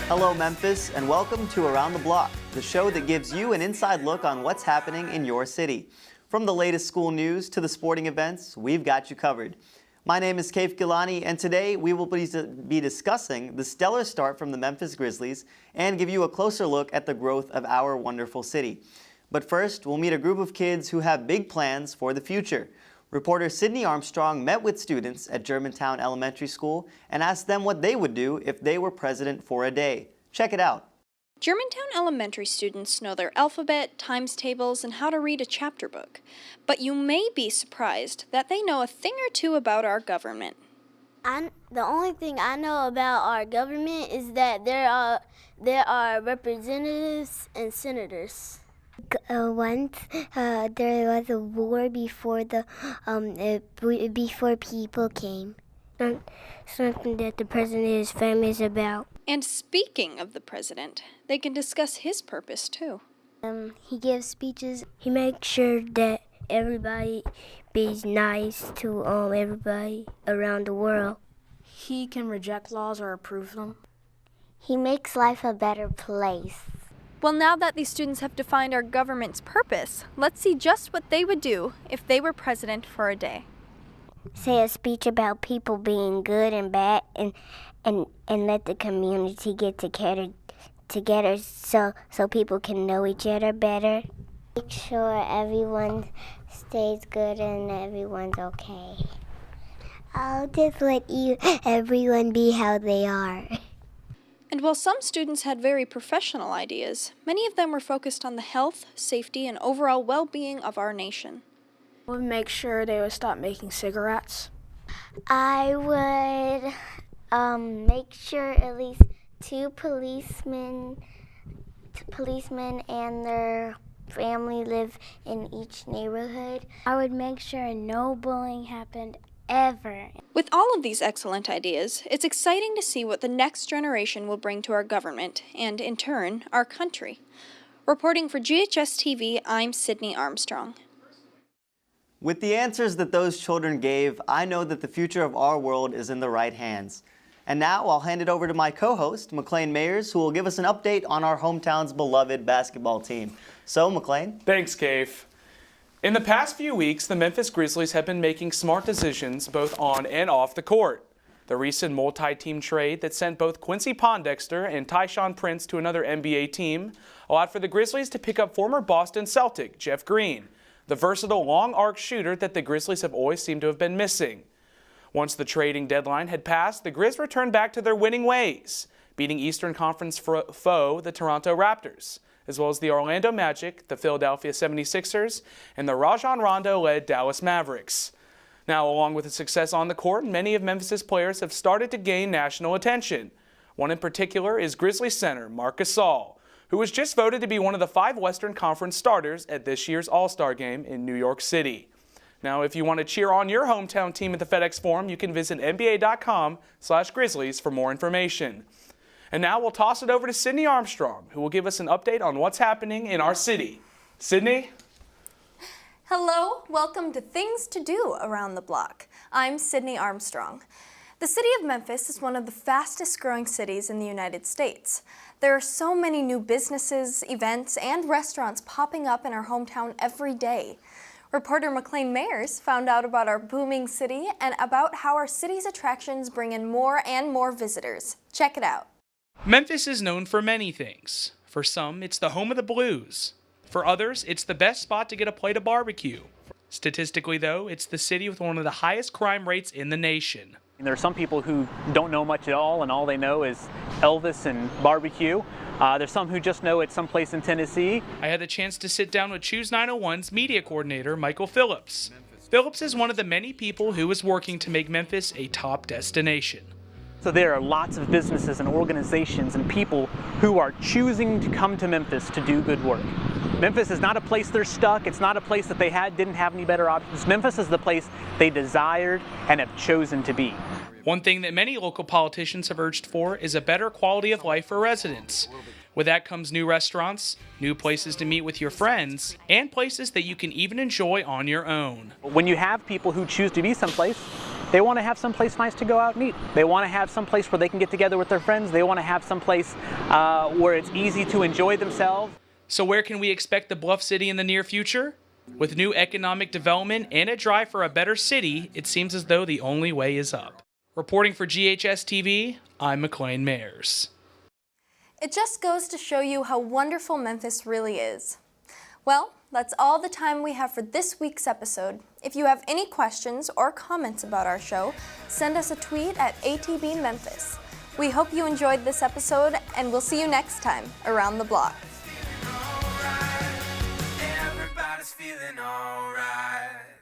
Hello, Memphis, and welcome to Around the Block, the show that gives you an inside look on what's happening in your city. From the latest school news to the sporting events, we've got you covered. My name is Kaif Gilany, and today we will be discussing the stellar start from the Memphis Grizzlies and give you a closer look at the growth of our wonderful city. But first, we'll meet a group of kids who have big plans for the future. Reporter Sydney Armstrong met with students at Germantown Elementary School and asked them what they would do if they were president for a day. Check it out. Germantown Elementary students know their alphabet, times tables, and how to read a chapter book. But you may be surprised that they know a thing or two about our government. The only thing I know about our government is that there are representatives and senators. Once there was a war before before people came. Something that the president is famous about. And speaking of the president, they can discuss his purpose too. He gives speeches. He makes sure that everybody be nice to everybody around the world. He can reject laws or approve them. He makes life a better place. Well, now that these students have defined our government's purpose, let's see just what they would do if they were president for a day. Say a speech about people being good and bad and let the community get together so people can know each other better. Make sure everyone stays good and everyone's okay. I'll just let everyone be how they are. And while some students had very professional ideas, many of them were focused on the health, safety, and overall well-being of our nation. I would make sure they would stop making cigarettes. I would make sure at least two policemen and their family live in each neighborhood. I would make sure no bullying happened ever. With all of these excellent ideas, it's exciting to see what the next generation will bring to our government and, in turn, our country. Reporting for GHS-TV, I'm Sydney Armstrong. With the answers that those children gave, I know that the future of our world is in the right hands. And now I'll hand it over to my co-host, Maclean Mayers, who will give us an update on our hometown's beloved basketball team. So, Maclean? Thanks, Kaif. In the past few weeks, the Memphis Grizzlies have been making smart decisions both on and off the court. The recent multi-team trade that sent both Quincy Pondexter and Tyshawn Prince to another NBA team allowed for the Grizzlies to pick up former Boston Celtic Jeff Green, the versatile long arc shooter that the Grizzlies have always seemed to have been missing. Once the trading deadline had passed, the Grizz returned back to their winning ways, beating Eastern Conference foe the Toronto Raptors, as well as the Orlando Magic, the Philadelphia 76ers, and the Rajon Rondo-led Dallas Mavericks. Now, along with the success on the court, many of Memphis' players have started to gain national attention. One in particular is Grizzlies center Marc Gasol, who was just voted to be one of the 5 Western Conference starters at this year's All-Star Game in New York City. Now, if you want to cheer on your hometown team at the FedEx Forum, you can visit nba.com/Grizzlies for more information. And now we'll toss it over to Sydney Armstrong, who will give us an update on what's happening in our city. Sydney? Hello, welcome to Things to Do Around the Block. I'm Sydney Armstrong. The city of Memphis is one of the fastest growing cities in the United States. There are so many new businesses, events, and restaurants popping up in our hometown every day. Reporter Maclean Mayers found out about our booming city and about how our city's attractions bring in more and more visitors. Check it out. Memphis is known for many things. For some, it's the home of the blues. For others, it's the best spot to get a plate of barbecue. Statistically, though, it's the city with one of the highest crime rates in the nation. There are some people who don't know much at all, and all they know is Elvis and barbecue. There's some who just know it's someplace in Tennessee. I had the chance to sit down with Choose 901's media coordinator, Michael Phillips. Phillips is one of the many people who is working to make Memphis a top destination. So there are lots of businesses and organizations and people who are choosing to come to Memphis to do good work. Memphis is not a place they're stuck. It's not a place that they didn't have any better options. Memphis is the place they desired and have chosen to be. One thing that many local politicians have urged for is a better quality of life for residents. With that comes new restaurants, new places to meet with your friends, and places that you can even enjoy on your own. When you have people who choose to be someplace, They want to have some place nice to go out and eat. They want to have some place where they can get together with their friends. They want to have some place where it's easy to enjoy themselves. So where can we expect the Bluff City in the near future? With new economic development and a drive for a better city, it seems as though the only way is up. Reporting for GHS-TV, I'm Maclean Mayers. It just goes to show you how wonderful Memphis really is. Well, that's all the time we have for this week's episode. If you have any questions or comments about our show, send us a tweet at ATB Memphis. We hope you enjoyed this episode, and we'll see you next time around the block. Everybody's feeling alright.